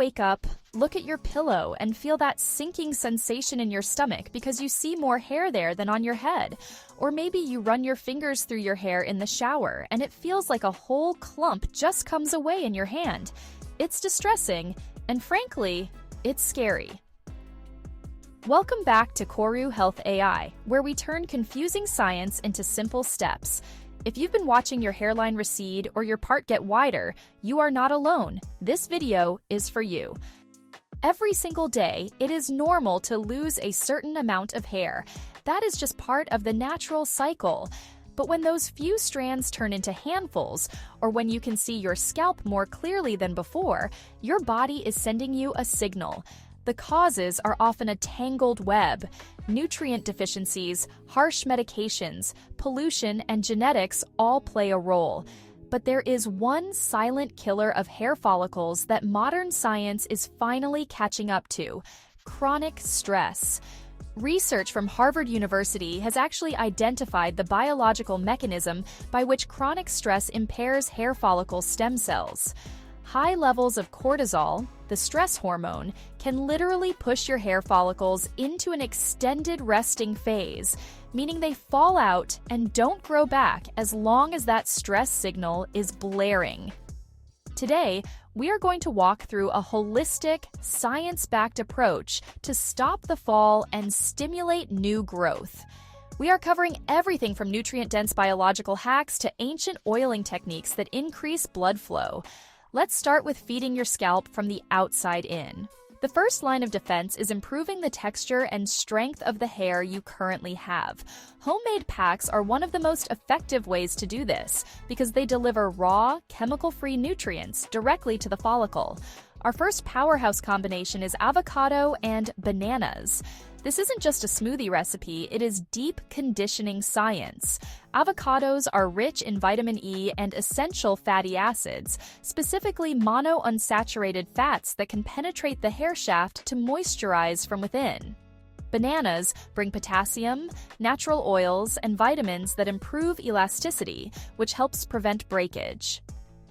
wake up, look at your pillow, and feel that sinking sensation in your stomach because you see more hair there than on your head. Or maybe you run your fingers through your hair in the shower and it feels like a whole clump just comes away in your hand. It's distressing, and frankly, it's scary. Welcome back to Koru Health AI, where we turn confusing science into simple steps. If you've been watching your hairline recede or your part get wider, you are not alone. This video is for you. Every single day, it is normal to lose a certain amount of hair. That is just part of the natural cycle. But when those few strands turn into handfuls, or when you can see your scalp more clearly than before, your body is sending you a signal. The causes are often a tangled web. Nutrient deficiencies, harsh medications, pollution, and genetics all play a role. But there is one silent killer of hair follicles that modern science is finally catching up to: chronic stress. Research from Harvard University has actually identified the biological mechanism by which chronic stress impairs hair follicle stem cells. High levels of cortisol, the stress hormone, can literally push your hair follicles into an extended resting phase, meaning they fall out and don't grow back as long as that stress signal is blaring. Today, we are going to walk through a holistic, science-backed approach to stop the fall and stimulate new growth. We are covering everything from nutrient-dense biological hacks to ancient oiling techniques that increase blood flow. Let's start with feeding your scalp from the outside in. The first line of defense is improving the texture and strength of the hair you currently have. Homemade packs are one of the most effective ways to do this because they deliver raw, chemical-free nutrients directly to the follicle. Our first powerhouse combination is avocado and bananas. This isn't just a smoothie recipe, it is deep conditioning science. Avocados are rich in vitamin E and essential fatty acids, specifically monounsaturated fats that can penetrate the hair shaft to moisturize from within. Bananas bring potassium, natural oils, and vitamins that improve elasticity, which helps prevent breakage.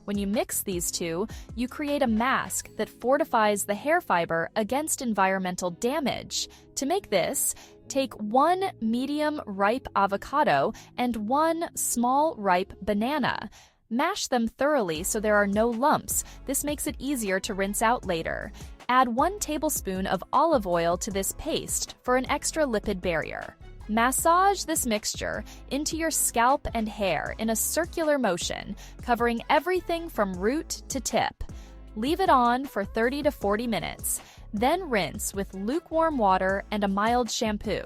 When you mix these two, you create a mask that fortifies the hair fiber against environmental damage. To make this, take 1 medium-ripe avocado and 1 small-ripe banana. Mash them thoroughly so there are no lumps. This makes it easier to rinse out later. Add 1 tablespoon of olive oil to this paste for an extra lipid barrier. Massage this mixture into your scalp and hair in a circular motion, covering everything from root to tip. Leave it on for 30 to 40 minutes, then rinse with lukewarm water and a mild shampoo.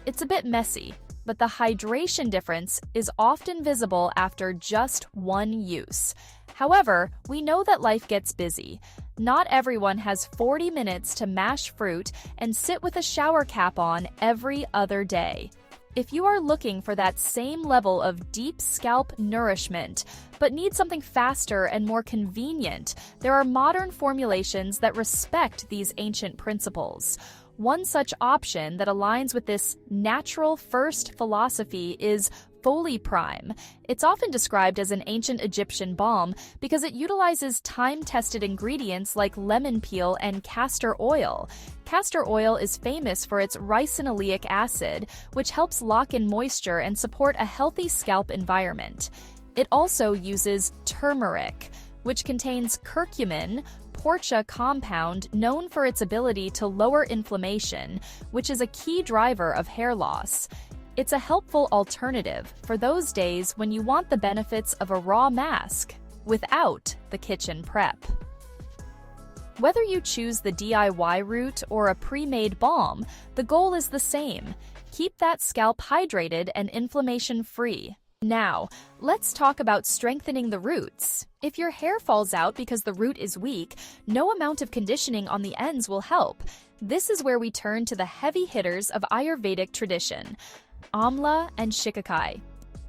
It's a bit messy, but the hydration difference is often visible after just one use. However, we know that life gets busy. Not everyone has 40 minutes to mash fruit and sit with a shower cap on every other day. If you are looking for that same level of deep scalp nourishment, but need something faster and more convenient, there are modern formulations that respect these ancient principles. One such option that aligns with this natural first philosophy is Prime. It's often described as an ancient Egyptian balm because it utilizes time-tested ingredients like lemon peel and castor oil. Castor oil is famous for its ricinoleic acid, which helps lock in moisture and support a healthy scalp environment. It also uses turmeric, which contains curcumin, portia compound known for its ability to lower inflammation, which is a key driver of hair loss. It's a helpful alternative for those days when you want the benefits of a raw mask without the kitchen prep. Whether you choose the DIY route or a pre-made balm, the goal is the same: keep that scalp hydrated and inflammation-free. Now, let's talk about strengthening the roots. If your hair falls out because the root is weak, no amount of conditioning on the ends will help. This is where we turn to the heavy hitters of Ayurvedic tradition: Amla and Shikakai.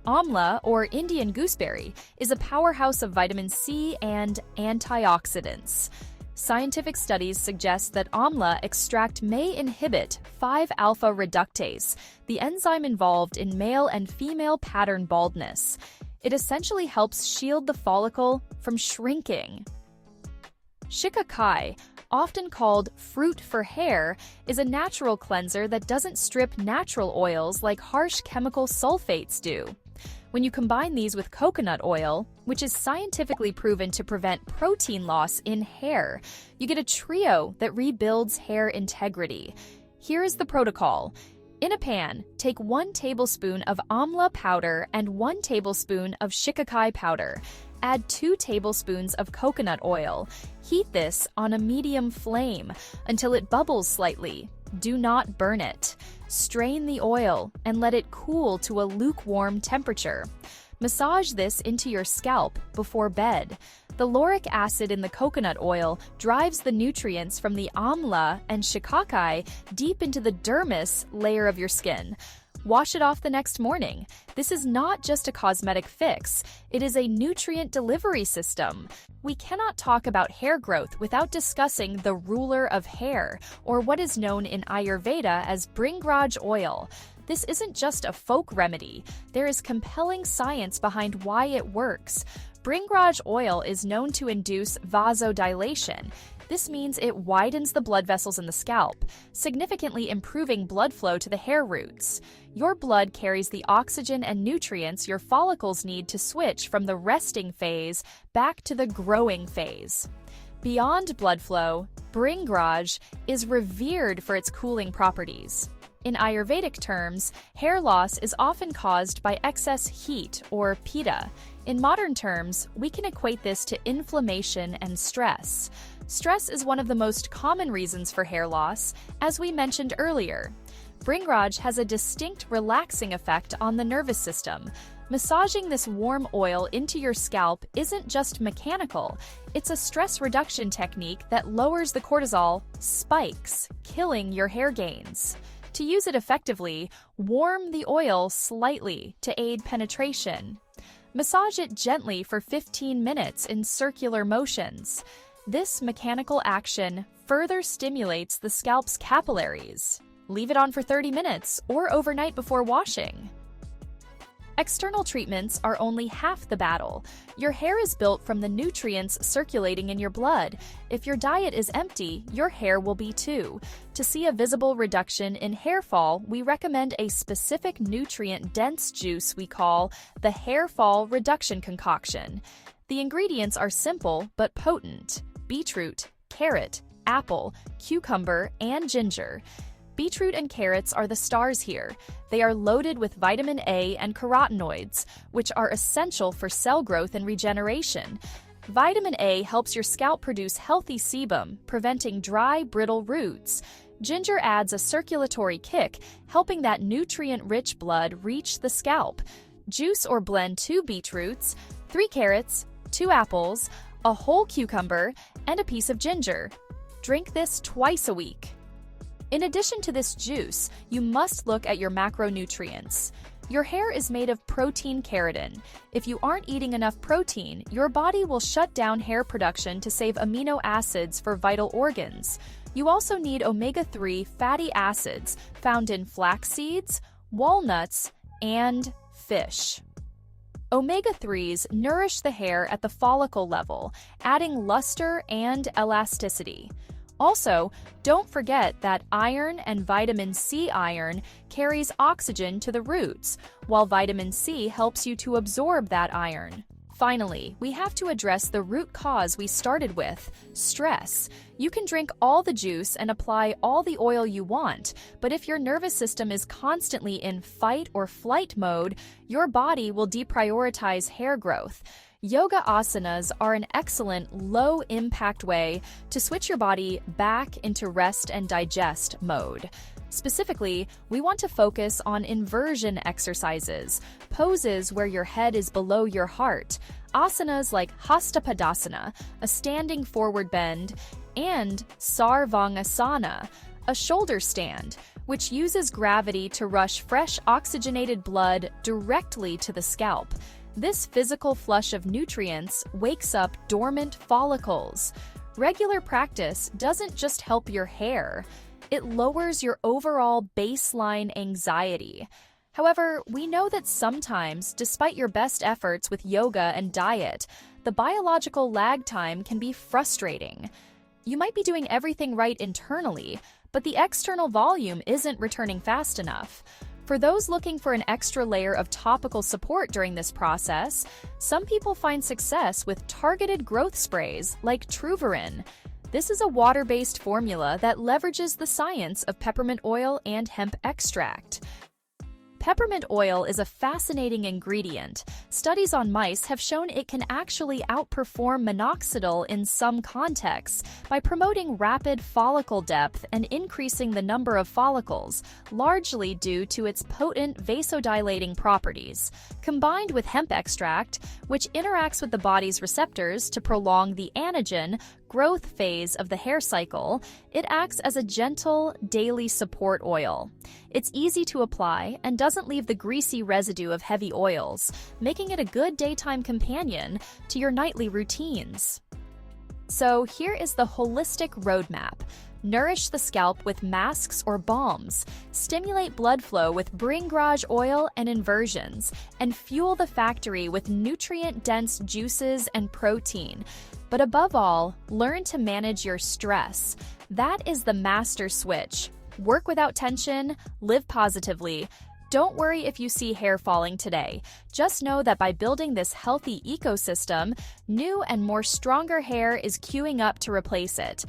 Amla, or Indian gooseberry, is a powerhouse of vitamin C and antioxidants. Scientific studies suggest that amla extract may inhibit 5-alpha reductase, the enzyme involved in male and female pattern baldness. It essentially helps shield the follicle from shrinking. Shikakai, often called fruit for hair, is a natural cleanser that doesn't strip natural oils like harsh chemical sulfates do. When you combine these with coconut oil, which is scientifically proven to prevent protein loss in hair, you get a trio that rebuilds hair integrity. Here is the protocol. In a pan, take 1 tablespoon of amla powder and 1 tablespoon of shikakai powder. Add 2 tablespoons of coconut oil. Heat this on a medium flame until it bubbles slightly. Do not burn it. Strain the oil and let it cool to a lukewarm temperature. Massage this into your scalp before bed. The lauric acid in the coconut oil drives the nutrients from the amla and shikakai deep into the dermis layer of your skin. Wash it off the next morning. This is not just a cosmetic fix, it is a nutrient delivery system. We cannot talk about hair growth without discussing the ruler of hair, or what is known in Ayurveda as Bringraj oil. This isn't just a folk remedy. There is compelling science behind why it works. Bringraj oil is known to induce vasodilation. This means it widens the blood vessels in the scalp, significantly improving blood flow to the hair roots. Your blood carries the oxygen and nutrients your follicles need to switch from the resting phase back to the growing phase. Beyond blood flow, Bringraj is revered for its cooling properties. In Ayurvedic terms, hair loss is often caused by excess heat or pitta. In modern terms, we can equate this to inflammation and stress. Stress is one of the most common reasons for hair loss, as we mentioned earlier. Bringraj has a distinct relaxing effect on the nervous system. Massaging this warm oil into your scalp isn't just mechanical, it's a stress reduction technique that lowers the cortisol spikes, killing your hair gains. To use it effectively, warm the oil slightly to aid penetration. Massage it gently for 15 minutes in circular motions. This mechanical action further stimulates the scalp's capillaries. Leave it on for 30 minutes or overnight before washing. External treatments are only half the battle. Your hair is built from the nutrients circulating in your blood. If your diet is empty, your hair will be too. To see a visible reduction in hair fall, we recommend a specific nutrient-dense juice we call the Hair Fall Reduction Concoction. The ingredients are simple but potent: beetroot, carrot, apple, cucumber, and ginger. Beetroot and carrots are the stars here. They are loaded with vitamin A and carotenoids, which are essential for cell growth and regeneration. Vitamin A helps your scalp produce healthy sebum, preventing dry, brittle roots. Ginger adds a circulatory kick, helping that nutrient-rich blood reach the scalp. Juice or blend 2 beetroots, 3 carrots, 2 apples, a whole cucumber, and a piece of ginger. Drink this twice a week. In addition to this juice, you must look at your macronutrients. Your hair is made of protein keratin. If you aren't eating enough protein, your body will shut down hair production to save amino acids for vital organs. You also need omega-3 fatty acids found in flax seeds, walnuts, and fish. Omega-3s nourish the hair at the follicle level, adding luster and elasticity. Also, don't forget that iron and vitamin C iron carries oxygen to the roots, while vitamin C helps you to absorb that iron. Finally, we have to address the root cause we started with: stress. You can drink all the juice and apply all the oil you want, but if your nervous system is constantly in fight or flight mode, your body will deprioritize hair growth. Yoga asanas are an excellent low-impact way to switch your body back into rest and digest mode. Specifically, we want to focus on inversion exercises, poses where your head is below your heart, asanas like Hastapadasana, a standing forward bend, and Sarvangasana, a shoulder stand, which uses gravity to rush fresh oxygenated blood directly to the scalp. This physical flush of nutrients wakes up dormant follicles. Regular practice doesn't just help your hair, it lowers your overall baseline anxiety. However, we know that sometimes, despite your best efforts with yoga and diet, the biological lag time can be frustrating. You might be doing everything right internally, but the external volume isn't returning fast enough. For those looking for an extra layer of topical support during this process, some people find success with targeted growth sprays like Truvarin. This is a water-based formula that leverages the science of peppermint oil and hemp extract. Peppermint oil is a fascinating ingredient. Studies on mice have shown it can actually outperform minoxidil in some contexts by promoting rapid follicle depth and increasing the number of follicles, largely due to its potent vasodilating properties. Combined with hemp extract, which interacts with the body's receptors to prolong the anagen, growth phase of the hair cycle, it acts as a gentle, daily support oil. It's easy to apply and doesn't leave the greasy residue of heavy oils, making it a good daytime companion to your nightly routines. So here is the holistic roadmap. Nourish the scalp with masks or balms, stimulate blood flow with bringraj oil and inversions, and fuel the factory with nutrient-dense juices and protein. But above all, learn to manage your stress. That is the master switch. Work without tension, live positively. Don't worry if you see hair falling today. Just know that by building this healthy ecosystem, new and more stronger hair is queuing up to replace it.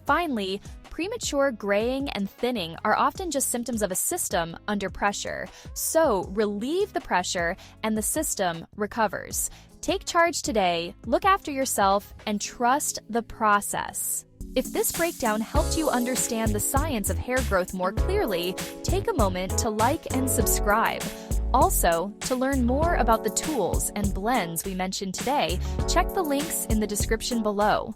Finally, premature graying and thinning are often just symptoms of a system under pressure. So relieve the pressure and the system recovers. Take charge today, look after yourself, and trust the process. If this breakdown helped you understand the science of hair growth more clearly, take a moment to like and subscribe. Also, to learn more about the tools and blends we mentioned today, check the links in the description below.